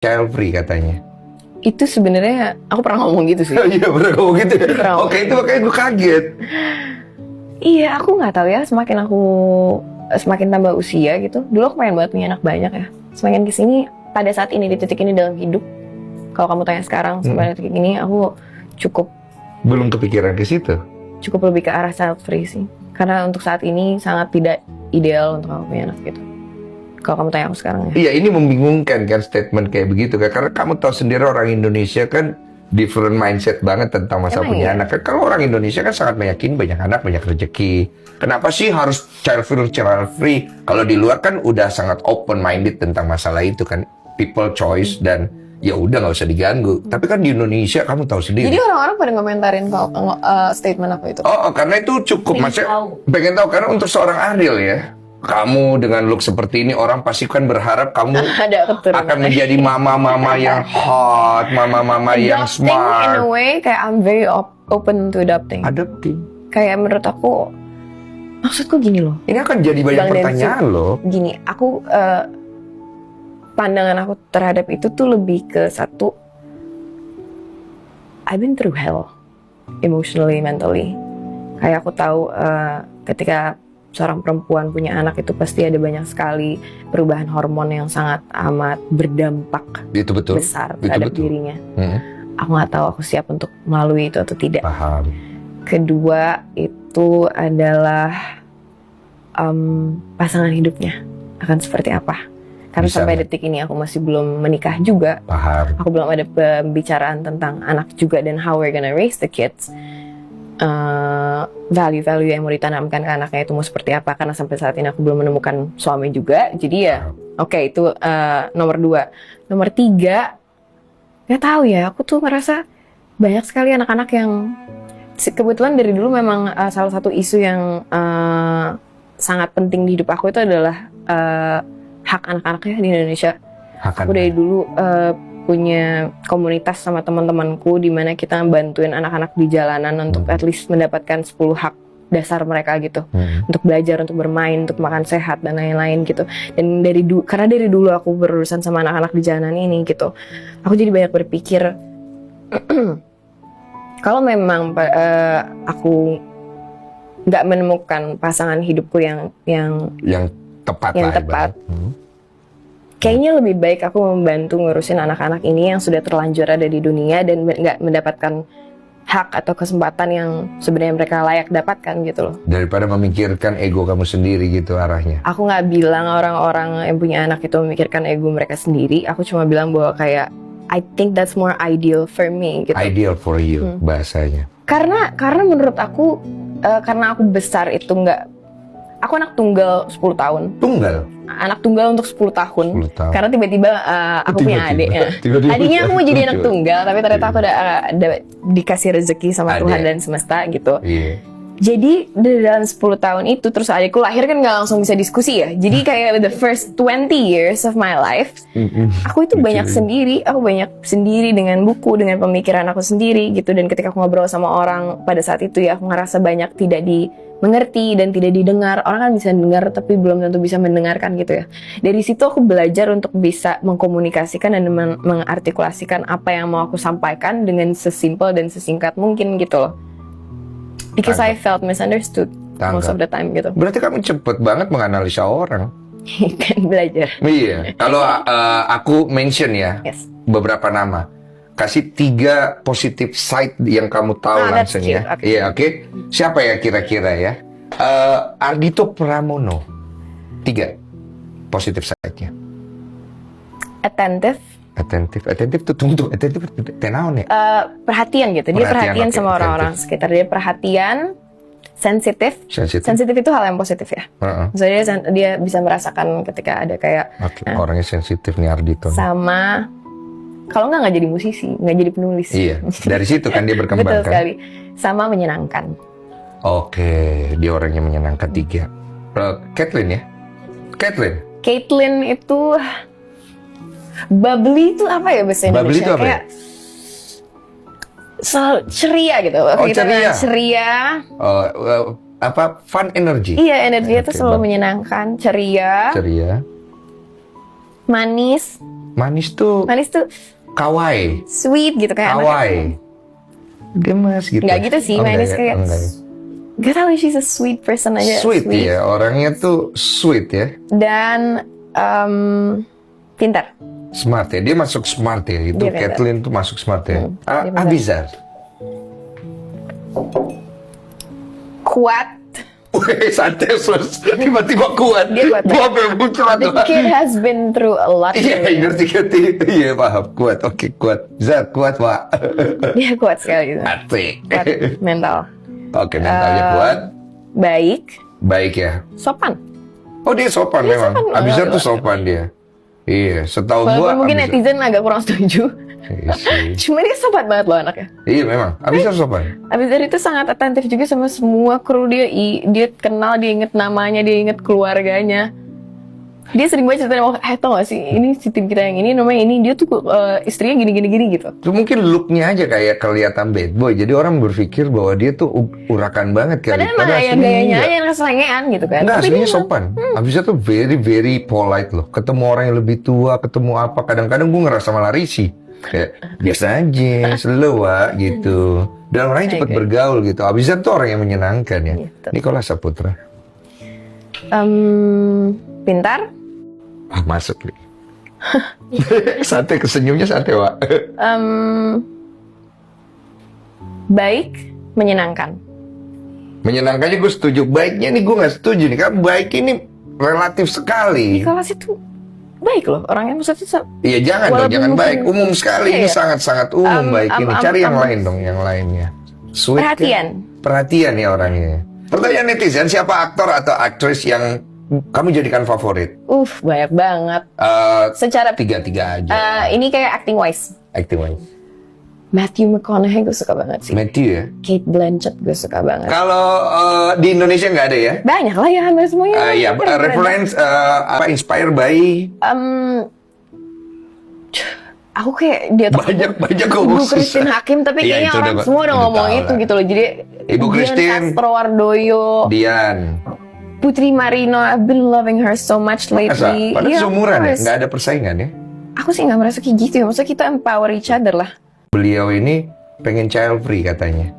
child free katanya. Itu sebenarnya aku pernah ngomong gitu sih. Iya pernah ngomong gitu ya? Pernah. Oke, itu makanya gue kaget. Iya, aku nggak tahu ya. Semakin tambah usia gitu. Dulu aku pengen banget punya anak banyak ya. Semakin kesini, pada saat ini di titik ini dalam hidup, kalau kamu tanya sekarang sampai detik ini, aku cukup Belum kepikiran ke situ. cukup lebih ke arah child free sih. Karena untuk saat ini sangat tidak ideal untuk aku punya anak gitu. Kalau kamu tanya aku sekarang ya. Iya, ini membingungkan kan statement kayak begitu kan. Karena kamu tahu sendiri orang Indonesia kan different mindset banget tentang masalah Emang punya iya? anak. Kalau orang Indonesia kan sangat meyakini banyak anak, banyak rezeki. Kenapa sih harus child free? Kalau di luar kan udah sangat open minded tentang masalah itu kan. People choice dan ya udah nggak usah diganggu. Tapi kan di Indonesia kamu tahu sendiri. Jadi orang-orang pada ngomentarin kalau statement aku itu. Oh, karena itu cukup, maksudnya pengen tahu karena untuk seorang Ariel ya, kamu dengan look seperti ini orang pasti kan berharap kamu Ada keturunan. akan menjadi mama-mama yang hot, mama-mama yang Adopting in a smart. way kayak I'm very open to adopting. Adopting. Kayak menurut aku, maksudku gini loh. Ini akan jadi banyak Bang pertanyaan loh. Gini, aku pandangan aku terhadap itu tuh lebih ke satu, I've been through hell, emotionally, mentally. Kayak aku tahu ketika seorang perempuan punya anak itu pasti ada banyak sekali perubahan hormon yang sangat amat berdampak Itu betul. besar Itu terhadap betul. dirinya. Hmm, Aku nggak tahu aku siap untuk melalui itu atau tidak. paham. Kedua itu adalah pasangan hidupnya akan seperti apa. Karena Bisa sampai nggak? detik ini aku masih belum menikah juga. Paham. Aku belum ada pembicaraan tentang anak juga dan how we're gonna raise the kids. Value-value yang mau ditanamkan ke anaknya itu mau seperti apa. Karena sampai saat ini aku belum menemukan suami juga. Jadi ya oke, itu nomor 2. Nomor 3, nggak tahu ya, aku tuh merasa banyak sekali anak-anak yang kebetulan dari dulu memang salah satu isu yang sangat penting di hidup aku itu adalah hak anak-anaknya di Indonesia. Aku dari dulu punya komunitas sama teman-temanku di mana kita bantuin anak-anak di jalanan untuk at least mendapatkan 10 hak dasar mereka gitu. Untuk belajar, untuk bermain, untuk makan sehat dan lain-lain gitu. Dan karena dari dulu aku berurusan sama anak-anak di jalanan ini gitu. Aku jadi banyak berpikir kalau memang aku nggak menemukan pasangan hidupku yang tepat yang lah. tepat. ibarat. Kayaknya lebih baik aku membantu ngurusin anak-anak ini yang sudah terlanjur ada di dunia dan nggak mendapatkan hak atau kesempatan yang sebenarnya mereka layak dapatkan gitu loh. Daripada memikirkan ego kamu sendiri gitu arahnya. Aku nggak bilang orang-orang yang punya anak itu memikirkan ego mereka sendiri. Aku cuma bilang bahwa kayak I think that's more ideal for me gitu. Ideal for you bahasanya. Karena menurut aku karena aku besar itu aku anak tunggal 10 tahun. Tunggal. Anak tunggal untuk 10 tahun. 10 tahun. Karena tiba-tiba aku punya adik ya. Tiba-tiba. Tadinya aku mau jadi anak tunggal, tapi ternyata aku ada dikasih rezeki sama Tuhan dan semesta gitu. Iya. Jadi dalam 10 tahun itu terus adikku lahir kan nggak langsung bisa diskusi ya. Jadi kayak the first 20 years of my life, aku itu banyak sendiri. Aku banyak sendiri dengan buku, dengan pemikiran aku sendiri gitu. Dan ketika aku ngobrol sama orang pada saat itu ya, aku ngerasa banyak tidak dimengerti dan tidak didengar. Orang kan bisa dengar tapi belum tentu bisa mendengarkan gitu ya. Dari situ aku belajar untuk bisa mengkomunikasikan dan mengartikulasikan apa yang mau aku sampaikan dengan sesimpel dan sesingkat mungkin gitu loh. Because I felt misunderstood most of the time gitu. Berarti kamu cepet banget menganalisa orang. Kan belajar. Iya. Kalau aku mention ya Yes. beberapa nama, kasih 3 positive side yang kamu tahu that's langsung cute. ya. Okay. Iya, oke. Siapa ya kira-kira ya? Ardhito Pramono. 3 positive side-nya. Attentive. Attentif tuh tunggu attentif tenaon ya? Perhatian gitu. Dia perhatian oke, sama orang-orang sekitar. Dia perhatian, sensitif. Sensitif. Sensitif itu hal yang positif ya. Maksudnya dia bisa merasakan ketika ada kayak Oke, orangnya sensitif nih Ardhito. sama kalau nggak jadi musisi, nggak jadi penulis. Iya, dari situ kan dia berkembang. Betul kan? sekali. Sama menyenangkan. Oke, dia orangnya menyenangkan 3. Caitlyn ya? Caitlyn itu bubbly itu apa ya bahasa Indonesia? Bubbly itu apa ya? Kayak selalu ceria gitu. Oh, Kita ceria. ceria. Fun energy. Iya, energinya tuh Oke, selalu menyenangkan, ceria, Ceria. manis, Manis tuh Manis tuh kawaii. sweet gitu kayak anaknya. Kawaii. Gemes gitu. Nggak gitu sih, manis enggak, kayak enggak. gak tau, she's a sweet person aja. Sweet ya, orangnya tuh sweet ya. Dan pintar. Smart ya, dia masuk smart ya. Itu Dia pintar. Kathleen tuh masuk smart ya. dia pintar. Abizar. Kuat. Wih, santai sus. Tiba-tiba kuat. Dia kuat Gua belum kuat. The kid has been through a lot. Iya, ngerti. Iya, paham. Kuat, oke, kuat. Zar, kuat, Pak. Dia kuat sekali gitu. Asik. Kuat mental. Oke, mentalnya kuat. Baik. Baik ya. Sopan. Oh, dia sopan Dia memang. sopan Abizar banget. tuh sopan dia. Iya, setahu gua. Walaupun mungkin Abizar. netizen agak kurang setuju. Iya sih. Cuma dia sopan banget loh anaknya. Iya, memang. Abizar sopan. Abizar itu sangat atentif juga sama semua kru dia. Dia kenal, dia inget namanya, dia inget keluarganya. Dia sering banget ceritain, tau gak sih, ini si tim kita yang ini, namanya ini, dia tuh istrinya gini gitu. Itu mungkin looknya aja kayak kelihatan bad boy. Jadi orang berpikir bahwa dia tuh urakan banget kali. Padahal emang aslinya gayanya enggak. aja yang keselengean gitu kan. Enggak, Tapi aslinya dia sopan. Abisnya tuh very polite loh. Ketemu orang yang lebih tua, ketemu apa. Kadang-kadang gue ngerasa malah risih. Kayak biasa aja, slow gitu. Dan orangnya cepet Oke. bergaul gitu. Abisnya tuh orang yang menyenangkan ya. Iya, betul. Nikola Saputra. Pintar, Masuk nih. Santai, kesenyumnya santai, Wak. baik, menyenangkan. Menyenangkannya gue setuju. Baiknya nih gue nggak setuju nih. Karena baik ini relatif sekali. Nicholas itu baik loh orangnya, maksudnya Iya jangan dong, Walaupun jangan mungkin- baik. Umum sekali, Iya, ini iya. sangat-sangat umum baik ini. Cari yang am. lain dong, yang lainnya. Sweet kan? perhatian. Perhatian ya orangnya. Pertanyaan netizen, siapa aktor atau aktris yang kamu jadikan favorit? Banyak banget. Secara Tiga aja. ini kayak acting wise. Acting wise. Matthew McConaughey gue suka banget sih. Matthew ya. Kate Blanchett gue suka banget. Kalau di Indonesia nggak ada ya? Banyak lah ya, hampir semuanya. Iya, Keren-keren. reference apa inspire by Aku kayak dia tuh banyak kok Ibu susah. Christine Hakim, tapi Iya, kayaknya itu orang udah- semua udah ngomong tahu itu lah. gitu loh. Jadi Ibu Christine. Dian Sastrowardoyo, Dian. Putri Marino, I've been loving her so much Masa? lately. Padahal Iya, seumuran of ya, course. nggak ada persaingan ya. Aku sih nggak merasa kayak gitu ya. Maksudnya kita empower each other lah. Beliau ini pengen child free katanya.